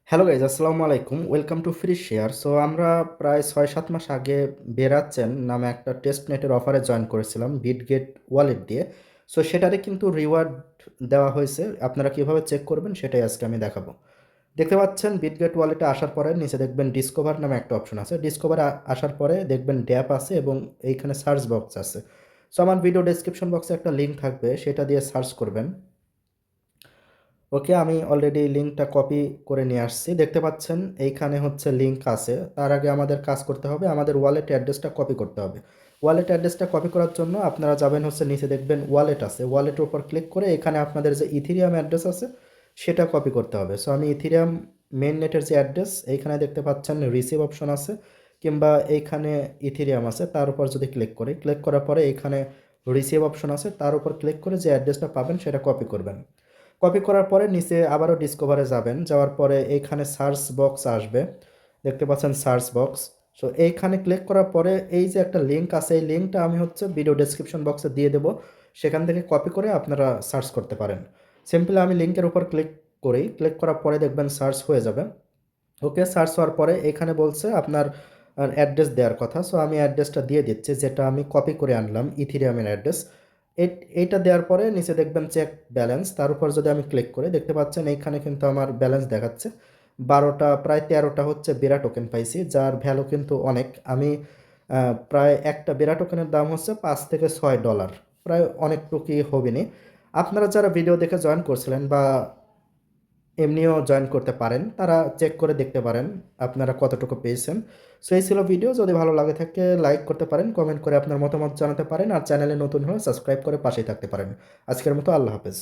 Hello guys, আসসালামু আলাইকুম। Welcome to free share. So আমরা প্রায় ৬-৭ মাস আগে বেরাচ্ছেন নামে একটা টেস্ট নেটের অফারে জয়েন করেছিলাম বিটগেট ওয়ালেট দিয়ে। সো সেটারে কিন্তু রিওয়ার্ড দেওয়া হয়েছে। আপনারা কীভাবে চেক করবেন সেটাই আজকে আমি দেখাবো। দেখতে পাচ্ছেন বিটগেট ওয়ালেটে আসার পরে নিচে দেখবেন ডিসকভার নামে একটা অপশন আছে। ডিসকভার আসার পরে দেখবেন ড্যাপ আছে এবং এইখানে সার্চ বক্স আছে। সো আমার ভিডিও ডেসক্রিপশন বক্সে একটা লিঙ্ক থাকবে, সেটা দিয়ে সার্চ করবেন। ওকে, আমি অলরেডি লিঙ্কটা কপি করে নিয়ে আসছি। দেখতে পাচ্ছেন এইখানে হচ্ছে লিঙ্ক আছে। তার আগে আমাদের কাজ করতে হবে, আমাদের ওয়ালেট অ্যাড্রেসটা কপি করতে হবে। ওয়ালেট অ্যাড্রেসটা কপি করার জন্য আপনারা যাবেন হচ্ছে নিচে দেখবেন ওয়ালেট আছে, ওয়ালেটের উপর ক্লিক করে এখানে আপনাদের যে ইথিরিয়াম অ্যাড্রেস আছে সেটা কপি করতে হবে। সো আমি ইথিরিয়াম মেইন নেটের যে অ্যাড্রেস এইখানে দেখতে পাচ্ছেন রিসিভ অপশন আছে, কিংবা এইখানে ইথিরিয়াম আছে, তার উপর যদি ক্লিক করার পরে এইখানে রিসিভ অপশন আছে, তার উপর ক্লিক করে যে অ্যাড্রেসটা পাবেন সেটা কপি করবেন। কপি করার পরে নিচে আবারও ডিসকভারে যাবেন, যাওয়ার পরে এইখানে সার্চ বক্স আসবে, দেখতে পাচ্ছেন সার্চ বক্স। সো এইখানে ক্লিক করার পরে এই যে একটা লিঙ্ক আছে, এই লিঙ্কটা আমি হচ্ছে ভিডিও ডেসক্রিপশন বক্সে দিয়ে দেবো, সেখান থেকে কপি করে আপনারা সার্চ করতে পারেন। সিম্পলি আমি লিঙ্কের উপর ক্লিক করার পরে দেখবেন সার্চ হয়ে যাবে। ওকে, সার্চ হওয়ার পরে এখানে বলছে আপনার অ্যাড্রেস দেওয়ার কথা। সো আমি অ্যাড্রেসটা দিয়ে দিচ্ছি, যেটা আমি কপি করে আনলাম ইথিরিয়ামের অ্যাড্রেস। এইটা দেওয়ার পরে নিচে দেখবেন চেক ব্যালেন্স, তার উপর যদি আমি ক্লিক করি দেখতে পাচ্ছেন এইখানে কিন্তু আমার ব্যালেন্স দেখাচ্ছে 12টা, প্রায় 13টা হচ্ছে বেরা টোকেন পাইছি, যার ভ্যালু কিন্তু অনেক। আমি প্রায় একটা বেরা টোকেনের দাম হচ্ছে $5 থেকে $6, প্রায় অনেকটুকুই হবেনি। আপনারা যারা ভিডিও দেখে জয়েন করছিলেন বা এমনিও জয়েন করতে পারেন, তারা চেক করে দেখতে পারেন আপনারা কতটুকু পেয়েছেন। সো এই ছিল ভিডিও। যদি ভালো লাগে থাকে লাইক করতে পারেন, কমেন্ট করে আপনার মতামত জানাতে পারেন, আর চ্যানেলে নতুন হলে সাবস্ক্রাইব করে পাশেই থাকতে পারেন। আজকের মতো আল্লাহ হাফেজ।